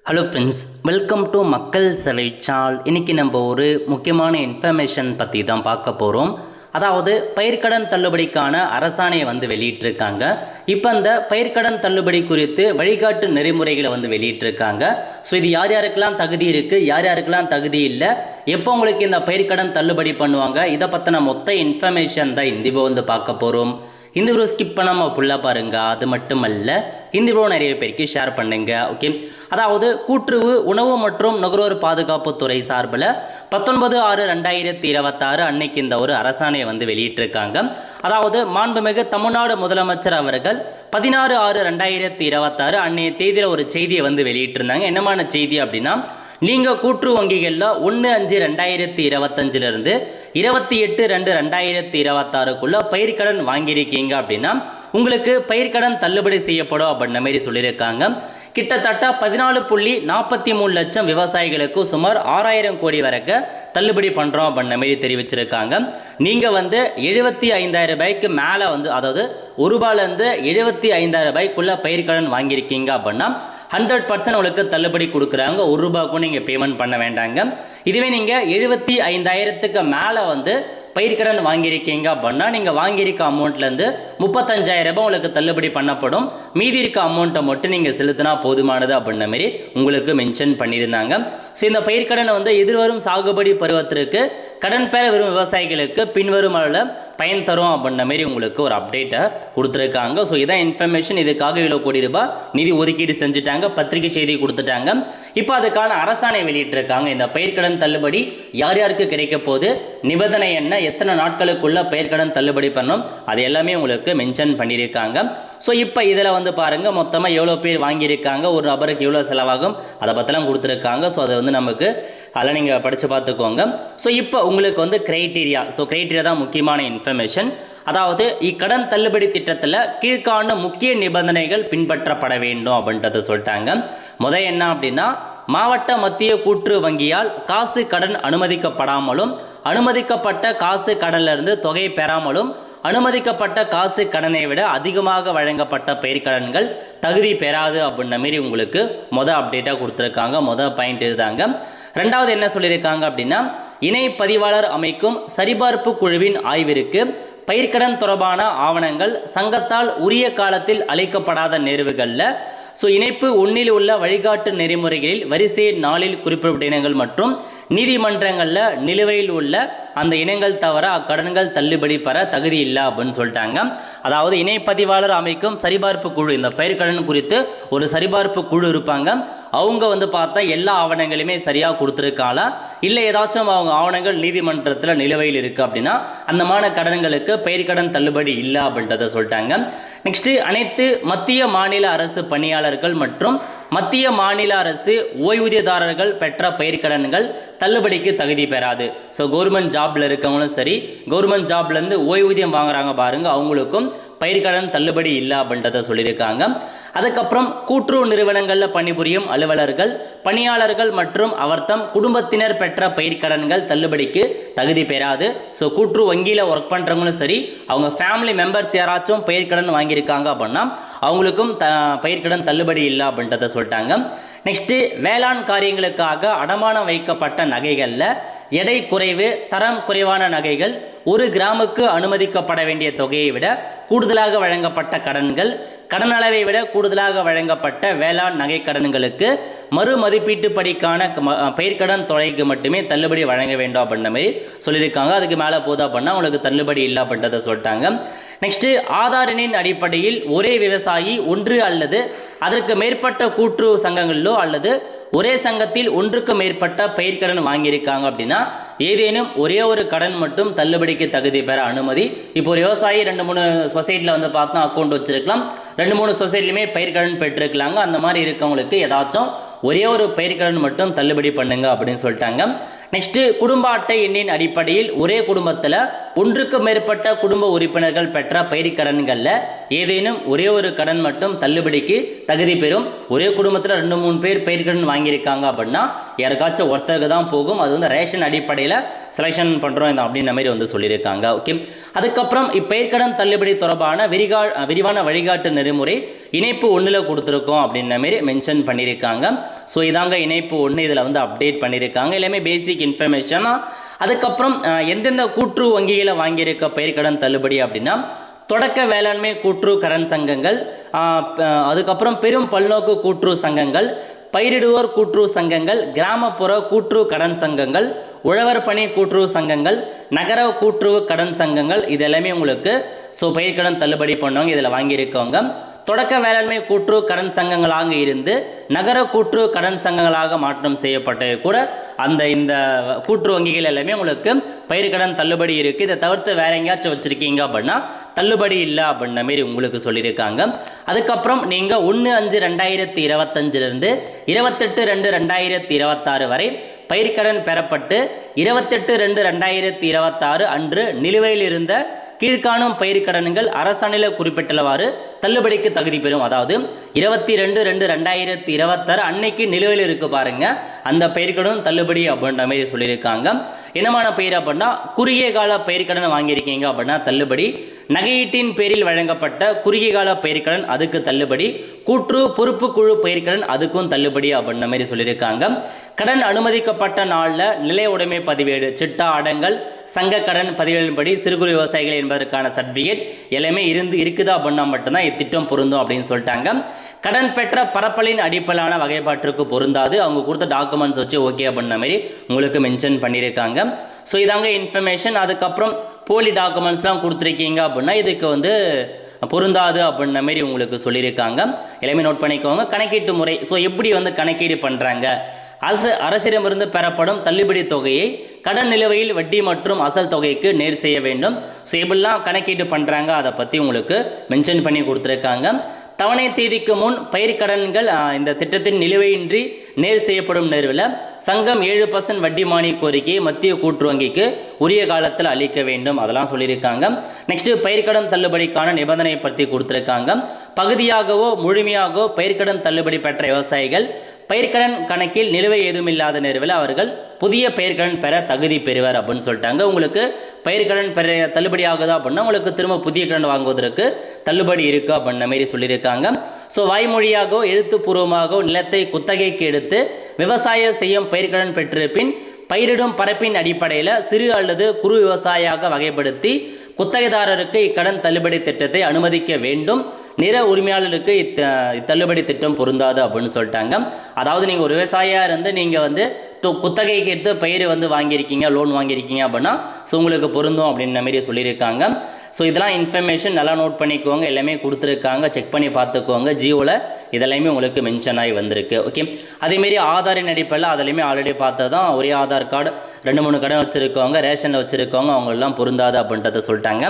Hello friends, welcome to மக்கள் சேவை channel. இன்றைக்கி நம்ம ஒரு முக்கியமான இன்ஃபர்மேஷன் பற்றி தான் பார்க்க போகிறோம். அதாவது பயிர்க்கடன் தள்ளுபடிக்கான அரசாணையை வெளியிட்டிருக்காங்க. இப்போ அந்த பயிர்க்கடன் தள்ளுபடி குறித்து வழிகாட்டு நெறிமுறைகளை வெளியிட்டிருக்காங்க. ஸோ இது யார் யாருக்கெல்லாம் தகுதி இருக்குது, யார் யாருக்கெல்லாம் தகுதி இல்லை, எப்போ உங்களுக்கு இந்த பயிர்க்கடன் தள்ளுபடி பண்ணுவாங்க, இதை பற்றின மொத்த இன்ஃபர்மேஷன் தான் இந்த வீடியோ பார்க்க போகிறோம். இந்த வீடியோ ஸ்கிப் பண்ணாமல் ஃபுல்லாக பாருங்கள். அது மட்டுமல்ல, இந்த வீடியோ நிறைய பேருக்கு ஷேர் பண்ணுங்க. ஓகே, அதாவது கூட்டுறவு உணவு மற்றும் நுகர்வோர் பாதுகாப்புத்துறை சார்பில் 19/6/2026 அன்னைக்கு இந்த ஒரு அரசாணையை வெளியிட்டிருக்காங்க. அதாவது மாண்புமிகு தமிழ்நாடு முதலமைச்சர் அவர்கள் 16/6/2026 அன்னைய தேதியில் ஒரு செய்தியை வெளியிட்டிருந்தாங்க. என்னமான செய்தி அப்படின்னா, நீங்கள் கூட்டுறவு வங்கிகளில் 1/5/2025 28/2/2026 பயிர்க்கடன் வாங்கியிருக்கீங்க அப்படின்னா உங்களுக்கு பயிர்க்கடன் தள்ளுபடி செய்யப்படும் அப்படின்ற மாதிரி சொல்லியிருக்காங்க. கிட்டத்தட்ட 14.43 லட்சம் விவசாயிகளுக்கு சுமார் 6000 கோடி வரைக்கும் தள்ளுபடி பண்ணுறோம் அப்படின்ற மாதிரி தெரிவிச்சிருக்காங்க. நீங்கள் 75,000 ரூபாய்க்கு மேலே அதாவது ₹1 75,000 பயிர்க்கடன் வாங்கியிருக்கீங்க அப்படின்னா 100% உங்களுக்கு தள்ளுபடி கொடுக்குறாங்க. ₹1 நீங்கள் பேமெண்ட் பண்ண வேண்டாங்க. இதுவே நீங்கள் 75,000க்கு மேலே பயிர்க்கடன் வாங்கியிருக்கீங்க அப்படின்னா நீங்கள் வாங்கியிருக்க அமௌண்ட்லேருந்து 35,000 உங்களுக்கு தள்ளுபடி பண்ணப்படும். மீதி இருக்க அமௌண்ட்டை மட்டும் நீங்கள் செலுத்தினா போதுமானது அப்படின்ற மாதிரி உங்களுக்கு மென்ஷன் பண்ணியிருந்தாங்க. ஸோ இந்த பயிர்க்கடன் எதிர்வரும் சாகுபடி பருவத்திற்கு கடன் பெற விரும்பும் விவசாயிகளுக்கு பின்வரும் அளவில் பயன் தரும் அப்படின்ற மாதிரி உங்களுக்கு ஒரு அப்டேட்டை கொடுத்துருக்காங்க. ஸோ இதான் இன்ஃபர்மேஷன். இதுக்காக இவ்வளோ கோடி ரூபாய் நிதி ஒதுக்கீடு செஞ்சுட்டாங்க, பத்திரிகை செய்தி கொடுத்துட்டாங்க. இப்போ அதுக்கான அரசாணை வெளியிட்டிருக்காங்க. இந்த பயிர்க்கடன் தள்ளுபடி யார் யாருக்கு கிடைக்க போகுது, நிபந்தனை என்ன, எத்தனை நாட்களுக்குள்ள பயிர்க்கடன் தள்ளுபடி பண்ணணும், அது எல்லாமே உங்களுக்கு மென்ஷன் பண்ணியிருக்காங்க. ஸோ இப்போ இதில் பாருங்கள், மொத்தமாக எவ்வளோ பேர் வாங்கியிருக்காங்க, ஒரு நபருக்கு எவ்வளோ செலவாகும், அதை பற்றிலாம் கொடுத்துருக்காங்க. ஸோ அதை நமக்கு அதெல்லாம் நீங்கள் படித்து பார்த்துக்கோங்க. ஸோ இப்போ உங்களுக்கு கிரைட்டீரியா, ஸோ கிரைட்டீரியா தான் முக்கியமான இன்ஃபர்மேஷன். அதாவது இக்கடன் தள்ளுபடி திட்டத்தில் கீழ்காண முக்கிய நிபந்தனைகள் பின்பற்றப்பட வேண்டும் அப்படின்றத சொல்லிட்டாங்க. முதல் என்ன அப்படின்னா, மாவட்ட மத்திய கூட்டுறவு வங்கியால் காசு கடன் அனுமதிக்கப்படாமலும் அனுமதிக்கப்பட்ட காசு கடனிலிருந்து தொகை பெறாமலும் அனுமதிக்கப்பட்ட காசு கடனை விட அதிகமாக வழங்கப்பட்ட பயிர்க்கடன்கள் தகுதி பெறாது அப்படின்ற மாரி உங்களுக்கு மொதல் அப்டேட்டாக கொடுத்துருக்காங்க. மொதல் பாயிண்ட் இதுதாங்க. ரெண்டாவது என்ன சொல்லியிருக்காங்க அப்படின்னா, இணை பதிவாளர் அமைக்கும் சரிபார்ப்பு குழுவின் ஆய்விற்கு பயிர்க்கடன் தொடர்பான ஆவணங்கள் சங்கத்தால் உரிய காலத்தில் அளிக்கப்படாத நேர்வுகளில் இணைப்பு 1 உள்ள வழிகாட்டு நெறிமுறைகளில் வரிசை 4 குறிப்பிட்ட இனங்கள் மற்றும் நீதிமன்றங்களில் நிலுவையில் உள்ள அந்த இனங்கள் தவிர அக்கடன்கள் தள்ளுபடி பெற தகுதி இல்லை அப்படின்னு சொல்லிட்டாங்க. அதாவது இணைப்பதிவாளர் அமைக்கும் சரிபார்ப்பு குழு, இந்த பயிர்க்கடன் குறித்து ஒரு சரிபார்ப்பு குழு இருப்பாங்க. அவங்க பார்த்தா எல்லா ஆவணங்களுமே சரியாக கொடுத்துருக்காங்களா, இல்லை ஏதாச்சும் அவங்க ஆவணங்கள் நீதிமன்றத்தில் நிலுவையில் இருக்குது அப்படின்னா அந்தமான கடன்களுக்கு பயிர்க்கடன் தள்ளுபடி இல்லை அப்படின்றத சொல்லிட்டாங்க. நெக்ஸ்ட்டு, அனைத்து மத்திய மாநில அரசு பணியாளர்கள் மற்றும் மத்திய மாநில அரசு ஓய்வூதியதாரர்கள் பெற்ற பயிர்க்கடன்கள் தள்ளுபடிக்கு தகுதி பெறாது. ஸோ கவர்மெண்ட் ஜாப்ல இருக்கவங்களும் சரி, கவர்மெண்ட் ஜாப்லேருந்து ஓய்வூதியம் வாங்குறாங்க பாருங்க, அவங்களுக்கும் பயிர்க்கடன் தள்ளுபடி இல்லை அப்படின்றத சொல்லியிருக்காங்க. அதுக்கப்புறம் கூட்டுறவு நிறுவனங்களில் பணிபுரியும் அலுவலர்கள், பணியாளர்கள் மற்றும் அவர்தம் குடும்பத்தினர் பெற்ற பயிர்க்கடன்கள் தள்ளுபடிக்கு தகுதி பெறாது. ஸோ கூட்டுறவு வங்கியில் ஒர்க் பண்ணுறவங்களும் சரி, அவங்க ஃபேமிலி மெம்பர்ஸ் யாராச்சும் பயிர்க்கடன் வாங்கியிருக்காங்க அப்படின்னா அவங்களுக்கும் பயிர்க்கடன் தள்ளுபடி இல்லை அப்படின்றத சொல்லிட்டாங்க. நெக்ஸ்ட்டு, வேளாண் காரியங்களுக்காக அடமானம் வைக்கப்பட்ட நகைகளில் எடை குறைவு, தரம் குறைவான நகைகள் 1 கிராமுக்கு அனுமதிக்கப்பட வேண்டிய தொகையை விட கூடுதலாக வழங்கப்பட்ட கடன்கள், கடன் அளவை விட கூடுதலாக வழங்கப்பட்ட வேளாண் நகை கடன்களுக்கு மறு மதிப்பீட்டு படிக்கான பயிர்க்கடன் தொகைக்கு மட்டுமே தள்ளுபடி வழங்க வேண்டும் அப்படின்ற மாதிரி சொல்லியிருக்காங்க. அதுக்கு மேலே போதும் அப்படின்னா உங்களுக்கு தள்ளுபடி இல்லை அப்படின்றத சொல்லிட்டாங்க. நெக்ஸ்ட்டு, ஆதார் எண்ணின் அடிப்படையில் ஒரே விவசாயி ஒன்று அல்லது அதற்கு மேற்பட்ட கூட்டுறவு சங்கங்களிலோ அல்லது ஒரே சங்கத்தில் ஒன்றுக்கு மேற்பட்ட பயிர்க்கடன் வாங்கியிருக்காங்க அப்படின்னா ஏதேனும் ஒரே ஒரு கடன் மட்டும் தள்ளுபடிக்கு தகுதி பெற அனுமதி. இப்போ ஒரு விவசாயி 2-3 சொசைட்டியில் பார்த்தா அக்கௌண்ட் வச்சிருக்கலாம், 2-3 சொசைட்டிலுமே பயிர்க்கடன் பெற்றிருக்கலாங்க. அந்த மாதிரி இருக்கவங்களுக்கு ஏதாச்சும் ஒரே ஒரு பயிர்க்கடன் மட்டும் தள்ளுபடி பண்ணுங்க அப்படின்னு சொல்லிட்டாங்க. நெக்ஸ்ட் குடும்ப அட்டை எண்ணின் அடிப்படையில் ஒரே குடும்பத்தில் ஒன்றுக்கு மேற்பட்ட குடும்ப உறுப்பினர்கள் பெற்ற பயிர் கடன்களில் ஏதேனும் ஒரே ஒரு கடன் மட்டும் தள்ளுபடிக்கு தகுதி பெறும். ஒரே குடும்பத்தில் 2-3 பேர் பயிர் கடன் வாங்கியிருக்காங்க அப்படின்னா யாருக்காச்சும் ஒருத்தருக்கு தான் போகும். அது வந்து ரேஷன் அடிப்படையில் செலெக்ஷன் பண்ணுறோம் அப்படின்ற மாதிரி வந்து சொல்லியிருக்காங்க. ஓகே, அதுக்கப்புறம் இப்பயிர்கடன் தள்ளுபடி தொடர்பான விரிவான வழிகாட்டு நெறிமுறை இணைப்பு 1ல் கொடுத்துருக்கோம் அப்படின்ற மாதிரி மென்ஷன் பண்ணியிருக்காங்க. ஸோ இதாங்க இணைப்பு 1, இதில் வந்து அப்டேட் பண்ணியிருக்காங்க. எல்லாமே பேசிக் இன்ஃபர்மேஷனாக. அதுக்கப்புறம் எந்தெந்த கூட்டுறவு வங்கிகளை வாங்கியிருக்க பயிர்கடன் தள்ளுபடி அப்படின்னா தொடக்க வேளாண்மை கூட்டுறவு கடன் சங்கங்கள், அதுக்கப்புறம் பெரும் பல்நோக்கு கூட்டுறவு சங்கங்கள், பயிரிடுவோர் கூட்டுறவு சங்கங்கள், கிராமப்புற கூட்டுறவு கடன் சங்கங்கள், உழவர் பணி கூட்டுறவு சங்கங்கள், நகர கூட்டுறவு கடன் சங்கங்கள், இது எல்லாமே உங்களுக்கு பயிர்கடன் தள்ளுபடி பண்ணுவாங்க. இதில் வாங்கியிருக்கவங்க தொடக்க வேளாண்மை கூட்டுறவு கடன் சங்கங்களாக இருந்து நகர கூட்டுறவு கடன் சங்கங்களாக மாற்றம் செய்யப்பட்ட கூட இந்த கூட்டுறவு வங்கிகள் எல்லாமே உங்களுக்கு பயிர்கடன் தள்ளுபடி இருக்குது. இதை தவிர்த்து வேற எங்கேயாச்சும் வச்சுருக்கீங்க அப்படின்னா தள்ளுபடி இல்லை அப்படின்ற மாரி உங்களுக்கு சொல்லியிருக்காங்க. அதுக்கப்புறம் நீங்கள் 1/5/2025 28/2/2026 வரை பயிர்கடன் பெறப்பட்டு 28/2/2026 அன்று நிலுவையில் இருந்த கீழ்காணும் பயிர்கடன்கள் அரசாணையில் குறிப்பிட்டுள்ளவாறு தள்ளுபடிக்கு தகுதி பெறும். அதாவது 22/2/2026 அன்னைக்கு நிலுவையில் இருக்கு பாருங்க, அந்த பயிர்கடன் தள்ளுபடி அப்படின்ற மாதிரி சொல்லியிருக்காங்க. என்னமான பயிர் அப்படின்னா குறுகிய கால பயிர்கடன் வாங்கியிருக்கீங்க அப்படின்னா தள்ளுபடி, நகையீட்டின் பேரில் வழங்கப்பட்ட குறுகிய கால பயிர்கடன் அதுக்கு தள்ளுபடி, கூட்டுறவு பொறுப்பு குழு பயிர்கடன் அதுக்கும் தள்ளுபடி அப்படின்ற மாதிரி சொல்லியிருக்காங்க. கடன் அனுமதிக்கப்பட்ட நாளில் நிலை உடைமை பதிவேடு, சிட்டா அடங்கல், சங்க கடன் பதிவேடின்படி சிறு குறு விவசாயிகள் என்பதற்கான சர்டிஃபிகேட் எல்லாமே இருக்குதா அப்படின்னா மட்டும்தான் இத்திட்டம் பொருந்தும் அப்படின்னு சொல்லிட்டாங்க. கடன் பெற்ற பரப்பலின் அடிப்படையிலான வகைப்பாட்டிற்கு பொருந்தாது. அவங்க கொடுத்த டாக்குமெண்ட்ஸ் வச்சு ஓகே அப்படின்ற மாதிரி உங்களுக்கு மென்ஷன் பண்ணியிருக்காங்க. ஸோ இதாங்க இன்ஃபர்மேஷன். அதுக்கப்புறம் போலி டாக்குமெண்ட்ஸ்லாம் கொடுத்துருக்கீங்க அப்படின்னா இதுக்கு வந்து பொருந்தாது அப்படின்ற மாதிரி உங்களுக்கு சொல்லியிருக்காங்க. எல்லாமே நோட் பண்ணிக்கோங்க. கணக்கீட்டு முறை, ஸோ எப்படி வந்து கணக்கீடு பண்ணுறாங்க, அரசிடமிருந்து பெறப்படும் தள்ளுபடி தொகையை கடன் நிலுவையில் வட்டி மற்றும் அசல் தொகைக்கு நேர் செய்ய வேண்டும். ஸோ எப்படிலாம் கணக்கீடு பண்ணுறாங்க அதை பற்றி உங்களுக்கு மென்ஷன் பண்ணி கொடுத்துருக்காங்க. தவணை தேதிக்கு முன் பயிர்கடன்கள் இந்த திட்டத்தின் நிலுவையின்றி நேர் செய்யப்படும் நேர்வில் சங்கம் 7% வட்டி மானிய கோரிக்கையை மத்திய கூட்டுறவு வங்கிக்கு உரிய காலத்தில் அளிக்க வேண்டும், அதெல்லாம் சொல்லியிருக்காங்க. நெக்ஸ்ட் பயிர்கடன் தள்ளுபடிக்கான நிபந்தனை பற்றி கொடுத்துருக்காங்க. பகுதியாகவோ முழுமையாகவோ பயிர்கடன் தள்ளுபடி பெற்ற விவசாயிகள் பயிர்கடன் கணக்கில் நிலுவை ஏதுமில்லாத நேர்வில் அவர்கள் புதிய பயிர்கடன் பெற தகுதி பெறுவர் அப்படின்னு சொல்லிட்டாங்க. உங்களுக்கு பயிர்கடன் பெற தள்ளுபடி ஆகுதா அப்படின்னா உங்களுக்கு திரும்ப புதிய கடன் வாங்குவதற்கு தள்ளுபடி இருக்கு அப்படின்ற மாதிரி சொல்லியிருக்காங்க. ஸோ வாய்மொழியாகவோ எழுத்துப்பூர்வமாகவோ நிலத்தை குத்தகைக்கு எடுத்து விவசாயம் செய்யும் பயிர்கடன் பெற்றிருப்பின் பயிரிடும் பரப்பின் அடிப்படையில் சிறு அல்லது குறு விவசாயியாக வகைப்படுத்தி குத்தகைதாரருக்கு இக்கடன் தள்ளுபடி திட்டத்தை அனுமதிக்க வேண்டும். நிற உரிமையாளருக்கு இத்தள்ளுபடி திட்டம் பொருந்தாது அப்படின்னு சொல்லிட்டாங்க. அதாவது நீங்கள் ஒரு விவசாயியாக இருந்து நீங்கள் வந்து குத்தகைக்கு எடுத்து பயிர் வந்து வாங்கியிருக்கீங்க, லோன் வாங்கியிருக்கீங்க அப்படின்னா ஸோ உங்களுக்கு பொருந்தும் அப்படின்ற மாதிரி சொல்லியிருக்காங்க. ஸோ இதெல்லாம் இன்ஃபர்மேஷன் நல்லா நோட் பண்ணிக்கோங்க. எல்லாமே கொடுத்துருக்காங்க, செக் பண்ணி பார்த்துக்கோங்க. ஜியோவில் இதெல்லாமே உங்களுக்கு மென்ஷன் ஆகி வந்திருக்கு. ஓகே, அதேமாரி ஆதாரின் அடிப்படையில் அதெல்லாமே ஆல்ரெடி பார்த்தது தான். ஒரே ஆதார் கார்டு 2-3 கடன் வச்சுருக்கவங்க, ரேஷனில் வச்சுருக்கவங்க அவங்களெல்லாம் பொருந்தாது அப்படின்றத சொல்லிட்டாங்க.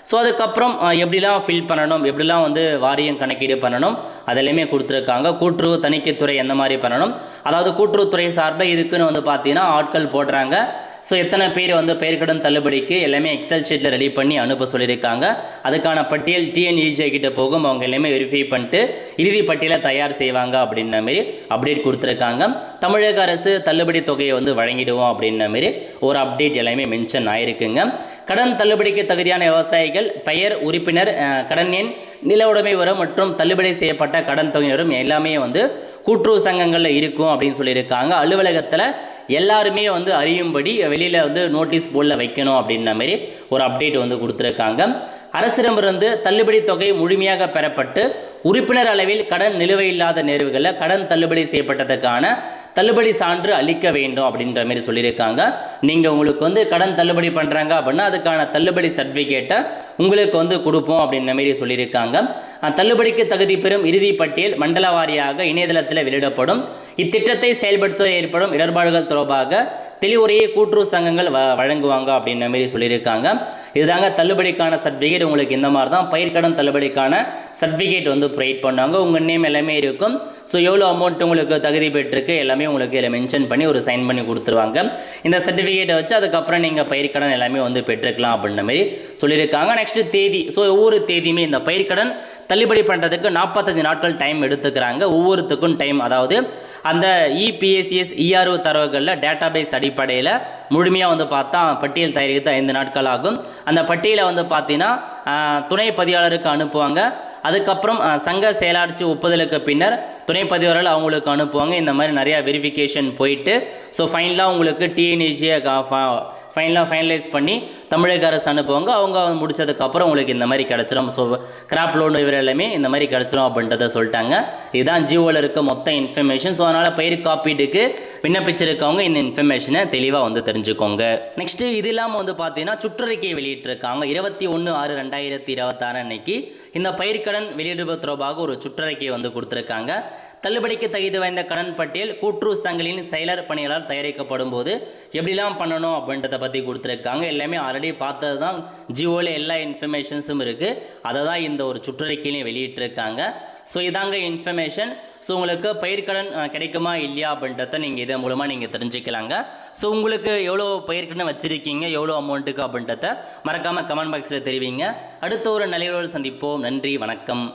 ஸோ அதுக்கப்புறம் எப்படிலாம் ஃபில் பண்ணணும், எப்படிலாம் வந்து வாரியம் கணக்கீடு பண்ணணும் அதெல்லாமே கொடுத்துருக்காங்க. கூட்டுறவு தணிக்கைத்துறை எந்த மாதிரி பண்ணணும், அதாவது கூட்டுறவுத்துறை சார்பில் இதுக்குன்னு வந்து பார்த்தீங்கன்னா ஆட்கள் போடுறாங்க. ஸோ எத்தனை பேர் வந்து பயிர்கடன் தள்ளுபடிக்கு எல்லாமே எக்ஸல் ஷீட்டில் ரெடி பண்ணி அனுப்ப சொல்லியிருக்காங்க. அதுக்கான பட்டியல் டிஎன்இஜே கிட்ட போகும், அவங்க எல்லாமே வெரிஃபை பண்ணிட்டு இறுதி பட்டியலை தயார் செய்வாங்க அப்படின்ற மாரி அப்டேட் கொடுத்துருக்காங்க. தமிழக அரசு தள்ளுபடி தொகையை வந்து வழங்கிடுவோம் அப்படின்ற மாரி ஒரு அப்டேட் எல்லாமே மென்ஷன் ஆயிருக்குங்க. கடன் தள்ளுபடிக்கு தகுதியான விவசாயிகள் பெயர், உறுப்பினர், கடன் எண், நில உடைமை வரும் மற்றும் தள்ளுபடி செய்யப்பட்ட கடன் தொகையினரும் எல்லாமே வந்து கூட்டுறவு சங்கங்களில் இருக்கும் அப்படின்னு சொல்லியிருக்காங்க. அலுவலகத்தில் எல்லாருமே வந்து அறியும்படி வெளியில் வந்து நோட்டீஸ் போர்டில் வைக்கணும் அப்படின்ற மாதிரி ஒரு அப்டேட் வந்து கொடுத்துருக்காங்க. அரசிடமிருந்து தள்ளுபடி தொகை முழுமையாக பெறப்பட்டு உறுப்பினர் அளவில் கடன் நிலுவையில்லாத நேர்வுகளில் கடன் தள்ளுபடி செய்யப்பட்டதுக்கான தள்ளுபடி சான்று அளிக்க வேண்டும் அப்படின்ற மாதிரி சொல்லியிருக்காங்க. நீங்கள் உங்களுக்கு வந்து கடன் தள்ளுபடி பண்ணுறாங்க அப்படின்னா அதுக்கான தள்ளுபடி சர்டிஃபிகேட்டை உங்களுக்கு வந்து கொடுப்போம் அப்படின்ற மாதிரி சொல்லியிருக்காங்க. தள்ளுபடிக்கு தகுதி பெறும் இறுதி பட்டியல் மண்டல வாரியாக இணையதளத்தில் வெளியிடப்படும். இத்திட்டத்தை செயல்படுத்த ஏற்படும் இடர்பாடுகள் தொடர்பாக தெளிவுரையை கூட்டுறவு சங்கங்கள் வழங்குவாங்க அப்படின்ற மாதிரி சொல்லியிருக்காங்க. இதுதாங்க தள்ளுபடிக்கான சர்டிஃபிகேட். உங்களுக்கு இந்த மாதிரி தான் பயிர்க்கடன் தள்ளுபடிக்கான சர்டிஃபிகேட் வந்து ப்ரொவைட் பண்ணுவாங்க. உங்கள் நேம் எல்லாமே இருக்கும். ஸோ எவ்வளோ அமௌண்ட் உங்களுக்கு தகுதி பெற்றிருக்கு எல்லாமே உங்களுக்கு இதில் மென்ஷன் பண்ணி ஒரு சைன் பண்ணி கொடுத்துருவாங்க. இந்த சர்டிஃபிகேட்டை வச்சு அதுக்கப்புறம் நீங்கள் பயிர்க்கடன் எல்லாமே வந்து பெற்றுக்கலாம் அப்படின்ற மாதிரி சொல்லியிருக்காங்க. நெக்ஸ்ட் தேதி. ஸோ ஒவ்வொரு தேதியுமே இந்த பயிர்க்கடன் தள்ளுபடி பண்ணுறதுக்கு 45 நாட்கள் டைம் எடுத்துக்கிறாங்க. ஒவ்வொருத்துக்கும் டைம், அதாவது அந்த இபிஎஸ்சிஎஸ் இஆர்ஓ தரவுகளில் டேட்டாபேஸ் அடிப்படையில் முழுமையாக வந்து பார்த்தா பட்டியல் தயாரித்து 5 நாட்கள் ஆகும். அந்த பட்டியலை வந்து பார்த்தீங்கன்னா துணை பதிவாளருக்கு அனுப்புவாங்க. அதுக்கப்புறம் சங்க செயலாட்சி ஒப்புதலுக்கு பின்னர் துணை பதிவாளர்கள் அவங்களுக்கு அனுப்புவாங்க. இந்த மாதிரி நிறையா வெரிஃபிகேஷன் போயிட்டு ஸோ ஃபைனலாக உங்களுக்கு டிஎன்ஏஜியை ஃபைனலைஸ் பண்ணி தமிழக அரசு அனுப்புவாங்க. அவங்க முடிச்சதுக்கப்புறம் உங்களுக்கு இந்த மாதிரி கிடச்சிரும். ஸோ கிராப் லோன் இவர் எல்லாமே இந்த மாதிரி கிடச்சிரும் அப்படின்றத சொல்லிட்டாங்க. இதுதான் ஜியோவில் இருக்க மொத்த இன்ஃபர்மேஷன். ஸோ அதனால் பயிர் காப்பீட்டுக்கு விண்ணப்பிச்சிருக்கவங்க இந்த இன்ஃபர்மேஷனை தெளிவாக வந்து தெரிஞ்சுக்கோங்க. நெக்ஸ்ட்டு இது இல்லாமல் வந்து பார்த்தீங்கன்னா சுற்றறிக்கை வெளியிட்டிருக்காங்க. 21/6/2026 அன்னைக்கு இந்த பயிர்க்கடன் வெளியிடுவது தொடர்பாக ஒரு சுற்றறிக்கையை வந்து கொடுத்துருக்காங்க. தள்ளுபடிக்கு தகுதி வாய்ந்த கடன் பட்டியல் கூட்டுறவு சங்கங்களின் செயலர் பணிகளால் தயாரிக்கப்படும் போது எப்படிலாம் பண்ணணும் அப்படின்றத பற்றி கொடுத்துருக்காங்க. எல்லாமே ஆல்ரெடி பார்த்தது தான். ஜியோவில் எல்லா இன்ஃபர்மேஷன்ஸும் இருக்குது. அதை தான் இந்த ஒரு சுற்றறிக்கையிலையும் வெளியிட்டிருக்காங்க. ஸோ இதாங்க இன்ஃபர்மேஷன். ஸோ உங்களுக்கு பயிர்க்கடன் கிடைக்குமா இல்லையா அப்படின்றத நீங்கள் இதன் மூலமாக நீங்கள் தெரிஞ்சுக்கலாங்க. ஸோ உங்களுக்கு எவ்வளோ பயிர்க்கடன் வச்சுருக்கீங்க, எவ்வளோ அமௌண்ட்டுக்கு அப்படின்றத மறக்காமல் கமெண்ட் பாக்ஸில் தெரிவிங்க. அடுத்த ஒரு நிலையோடு சந்திப்போம். நன்றி, வணக்கம்.